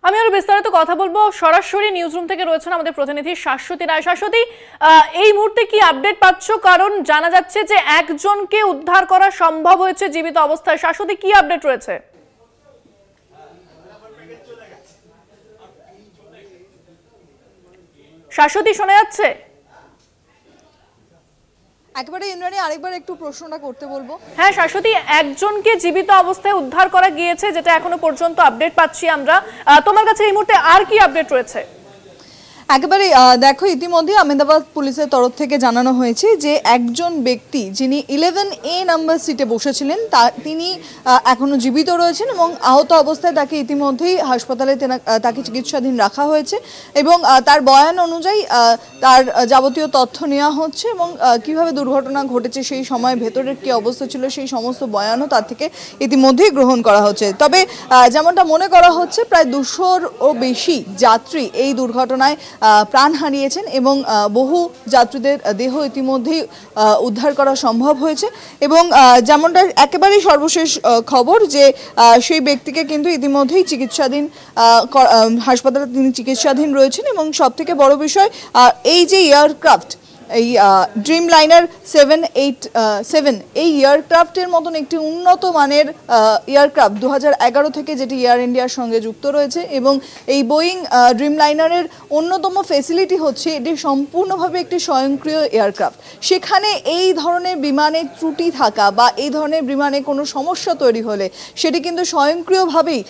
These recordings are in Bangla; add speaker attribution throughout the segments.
Speaker 1: আমি আরো বিস্তারিত কথা বলবো। সরাসরি নিউজরুম থেকে রয়েছেন আমাদের প্রতিনিধি শাশ্বতী রায়। শাশ্বতী, এই মুহূর্তে কি আপডেট পাচ্ছ? কারণ জানা যাচ্ছে যে একজনকে উদ্ধার করা সম্ভব হয়েছে জীবিত অবস্থায়। শাশ্বতী, কি আপডেট রয়েছে? শাশ্বতী, শোনা যাচ্ছে?
Speaker 2: একেবারে ইন্দ্রাণী, আরেকবার একটু প্রশ্নটা করতে বলবো।
Speaker 1: হ্যাঁ শাশ্বতী, একজনকে জীবিত অবস্থায় উদ্ধার করা গিয়েছে, যেটা এখনো পর্যন্ত আপডেট পাচ্ছি আমরা। তোমার কাছে এই মুহূর্তে আর কি আপডেট রয়েছে?
Speaker 2: একেবারে দেখো, ইতিমধ্যে আহমেদাবাদ পুলিশের তরফ থেকে জানানো হয়েছে যে একজন ব্যক্তি যিনি 11A নাম্বার সিটে বসেছিলেন তিনি এখনো জীবিত রয়েছেন এবং আহত অবস্থায় তাকে ইতিমধ্যেই হাসপাতালে তাকে চিকিৎসাধীন রাখা হয়েছে এবং তার বয়ান অনুযায়ী তার যাবতীয় তথ্য নেওয়া হচ্ছে এবং কিভাবে দুর্ঘটনা ঘটেছে, সেই সময় ভেতরের কী অবস্থা ছিল, সেই সমস্ত বয়ানও তার থেকে ইতিমধ্যেই গ্রহণ করা হচ্ছে। তবে যেমনটা মনে করা হচ্ছে, প্রায় 200ও বেশি যাত্রী এই দুর্ঘটনায় প্রাণ হারিয়েছেন এবং বহু যাত্রীদের দেহ ইতিমধ্যেই উদ্ধার করা সম্ভব হয়েছে এবং যেমনটা একেবারেই সর্বশেষ খবর যে সেই ব্যক্তিকে কিন্তু ইতিমধ্যেই চিকিৎসাধীন হাসপাতালে তিনি চিকিৎসাধীন রয়েছেন এবং সবথেকে বড় বিষয় এই যে এয়ারক্রাফট, এই ড্রিমলাইনার 787 এই এয়ারক্রাফটের মতন একটি উন্নত মানের এয়ারক্রাফট 2011 থেকে যেটি এয়ার ইন্ডিয়ার সঙ্গে যুক্ত রয়েছে এবং এই বোয়িং ড্রিমলাইনারের অন্যতম ফেসিলিটি হচ্ছে এটি সম্পূর্ণভাবে একটি স্বয়ংক্রিয় এয়ারক্রাফট। সেখানে এই ধরনের বিমানের ত্রুটি থাকা বা এই ধরনের বিমানে কোনো সমস্যা তৈরি হলে সেটি কিন্তু স্বয়ংক্রিয়ভাবেই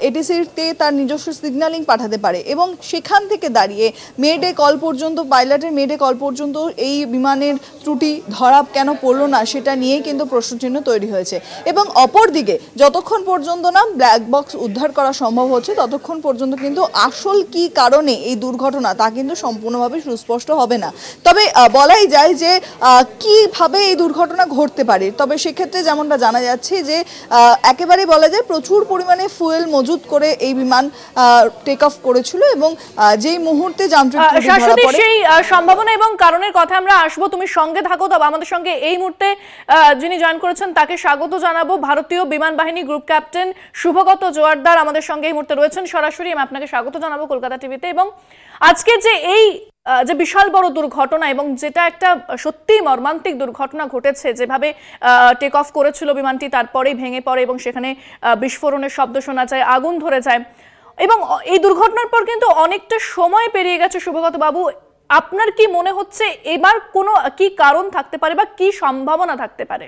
Speaker 2: এটিসিতে তার নিজস্ব সিগন্যালিং পাঠাতে পারে এবং সেখান থেকে দাঁড়িয়ে মেডে কল পর্যন্ত, পাইলটের মেডে কল পর্যন্ত এই বিমানের ত্রুটি ধরা কেন পড়লো না সেটা নিয়েই কিন্তু প্রশ্নচিহ্ন তৈরি হয়েছে এবং অপরদিকে যতক্ষণ পর্যন্ত না ব্ল্যাক বক্স উদ্ধার করা সম্ভব হচ্ছে ততক্ষণ পর্যন্ত কিন্তু আসল কি কারণে এই দুর্ঘটনা তা কিন্তু সম্পূর্ণভাবে সুস্পষ্ট হবে না। তবে বলাই যায় যে কিভাবে এই দুর্ঘটনা ঘটতে পারে। তবে সেক্ষেত্রে যেমনটা জানা যাচ্ছে যে একেবারে বলা যায় প্রচুর পরিমাণে ফুয়েল মজুত করে এই বিমান টেক অফ করেছিল এবং যেই মুহূর্তে যান্ত্রিক ত্রুটি ধরা পড়ে সেই
Speaker 1: সম্ভাবনা এবং কারণের কথা আমরা আসবো। তুমি সঙ্গে থাকো। তবে আমাদের সঙ্গে এই মুহূর্তে যিনি জয়েন করেছেন তাকে স্বাগত জানাবো। ভারতীয় বিমান বাহিনী গ্রুপ ক্যাপ্টেন শুভগত জোয়ারদার আমাদের সঙ্গে এই মুহূর্তে রয়েছেন সরাসরি। আমি আপনাকে স্বাগত জানাবো কলকাতা টিভিতে। এবং আজকে যে এই যে বিশাল বড় দুর্ঘটনা এবং যেটা একটা সত্যি মর্মান্তিক দুর্ঘটনা ঘটেছে, যেভাবে টেক অফ করেছিল বিমানটি তারপরেই ভেঙে পড়ে এবং সেখানে বিস্ফোরণের শব্দ শোনা যায়, আগুন ধরে যায় এবং এই দুর্ঘটনার পর কিন্তু অনেকটা সময় পেরিয়ে গেছে। শুভগত বাবু, আপনার কি মনে হচ্ছে এবার কোনো কি কারণ থাকতে পারে বা কি সম্ভাবনা থাকতে পারে?